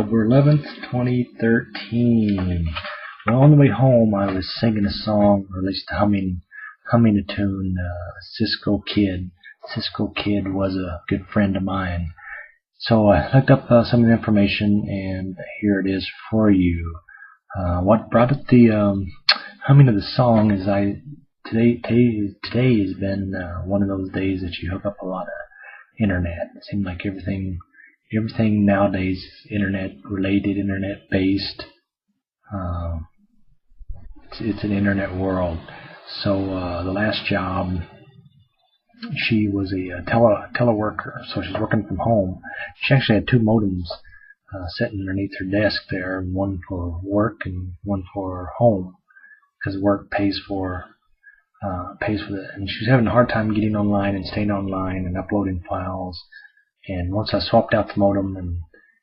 October 11th, 2013. Well, on the way home, I was singing a song, or at least humming a tune, Cisco Kid. Cisco Kid was a good friend of mine. So I looked up some of the information, and here it is for you. What brought up the humming of the song is today has been one of those days that you hook up a lot of internet. It seems like everything nowadays is internet related, internet based. It's an internet world. So the last job, she was a teleworker, so she's working from home. She actually had two modems sitting underneath her desk there, one for work and one for home, because work pays for that. And she was having a hard time getting online and staying online and uploading files. And once I swapped out the modem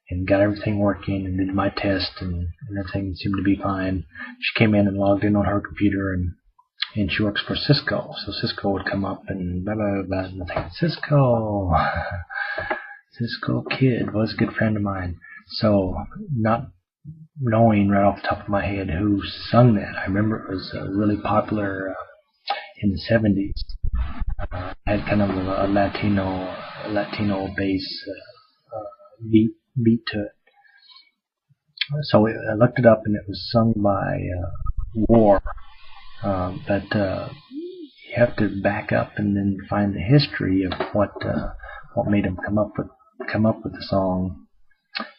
and got everything working and did my test and everything seemed to be fine, she came in and logged in on her computer, and she works for Cisco. So Cisco would come up and blah blah blah, and I think Cisco Kid was a good friend of mine. So not knowing right off the top of my head who sung that, I remember it was really popular in the 70s. Had kind of a Latino bass beat to it. So I looked it up, and it was sung by War. But you have to back up and then find the history of what made him come up with the song.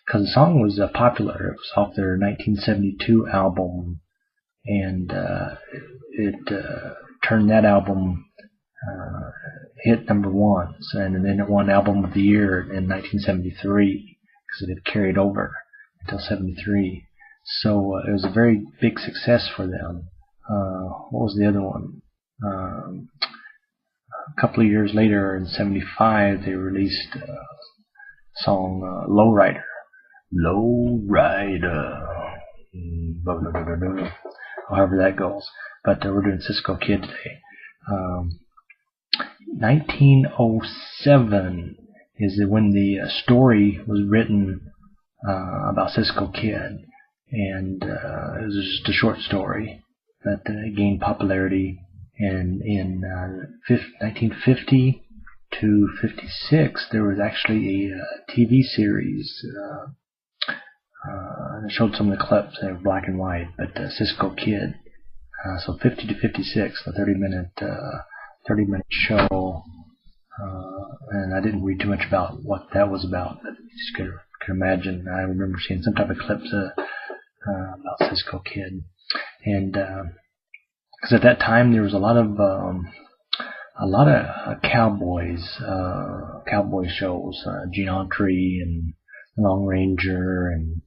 Because the song was popular. It was off their 1972 album, and it turned that album hit number one. So, and then it won Album of the Year in 1973 because it had carried over until 73. So it was a very big success for them. What was the other one? A couple of years later, in 75, they released a song, Lowrider. However that goes. But we're doing Cisco Kid today. 1907 is when the story was written about Cisco Kid. And it was just a short story that gained popularity. And in 1950 to 56, there was actually a TV series. I showed some of the clips. They were black and white, but Cisco Kid. So 50 to 56, a 30-minute show. And I didn't read too much about what that was about, but you just could imagine. I remember seeing some type of clips about Cisco Kid. And because at that time there was a lot of cowboy shows, Gene Autry and Long Ranger and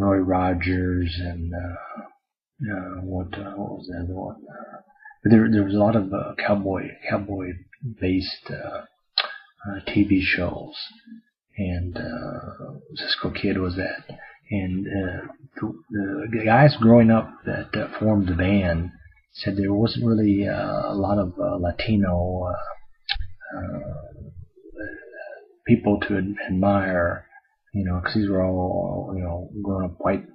Roy Rogers and what was the other one? But there was a lot of cowboy based TV shows, and Cisco Kid was that. And the guys growing up that formed the band said there wasn't really a lot of Latino people to admire, because these were all, grown up white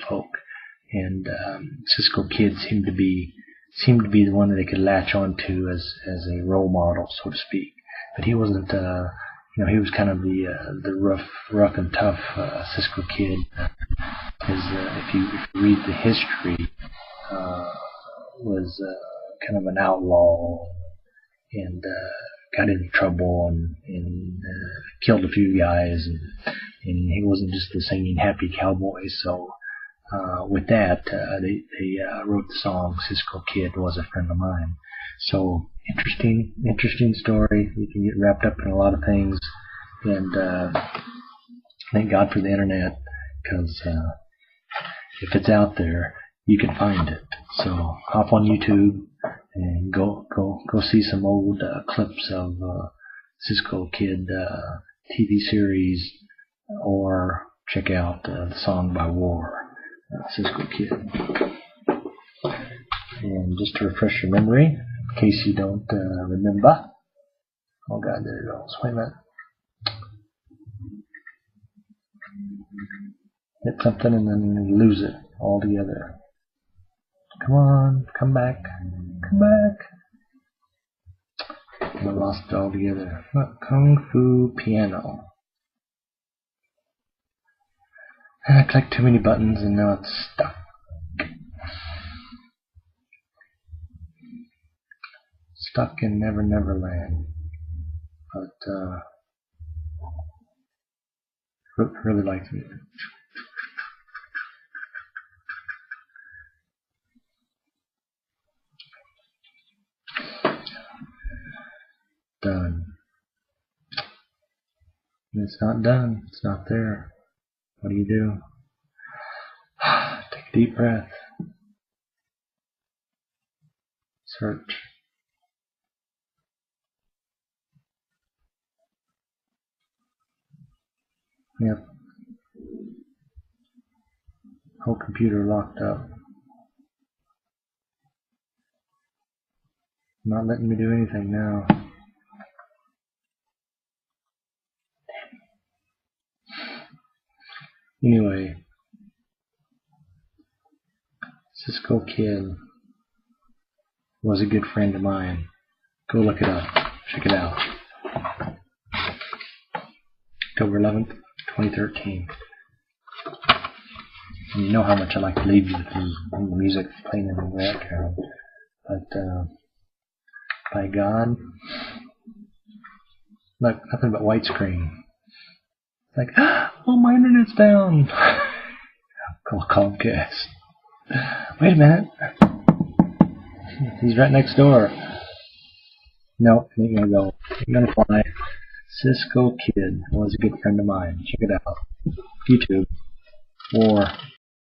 folk, and Cisco Kid seemed to be the one that they could latch on to as a role model, so to speak. But he wasn't. He was kind of the rough and tough Cisco Kid. If you read the history, was kind of an outlaw and got into trouble and killed a few guys, and he wasn't just the singing happy cowboy. So with that, they wrote the song "Cisco Kid Was a Friend of Mine." So interesting story. You can get wrapped up in a lot of things, and thank God for the internet, because if it's out there, you can find it. So hop on YouTube and go see some old clips of Cisco Kid TV series, or check out the song by War, Cisco Kid. And just to refresh your memory, in case you don't remember. Oh God, there it goes. Wait a minute. hit something and then lose it altogether. Come on, come back, come back. And I lost it altogether. Kung Fu Piano. And I clicked too many buttons and now it's stuck. Stuck in Never Never Land. But really liked it. Done. And it's not done. It's not there. What do you do? Take a deep breath. Search. Yep. Whole computer locked up. Not letting me do anything now. Anyway, Cisco Kid was a good friend of mine. Go look it up. Check it out. October 11th, 2013. And you know how much I like to leave you with the music playing in the background. But, by God, look, nothing but white screen. It's like, oh, my internet's down. Call Comcast. Wait a minute. He's right next door. No, it ain't gonna go. Ain't gonna fly. Cisco Kid was a good friend of mine. Check it out. YouTube. War.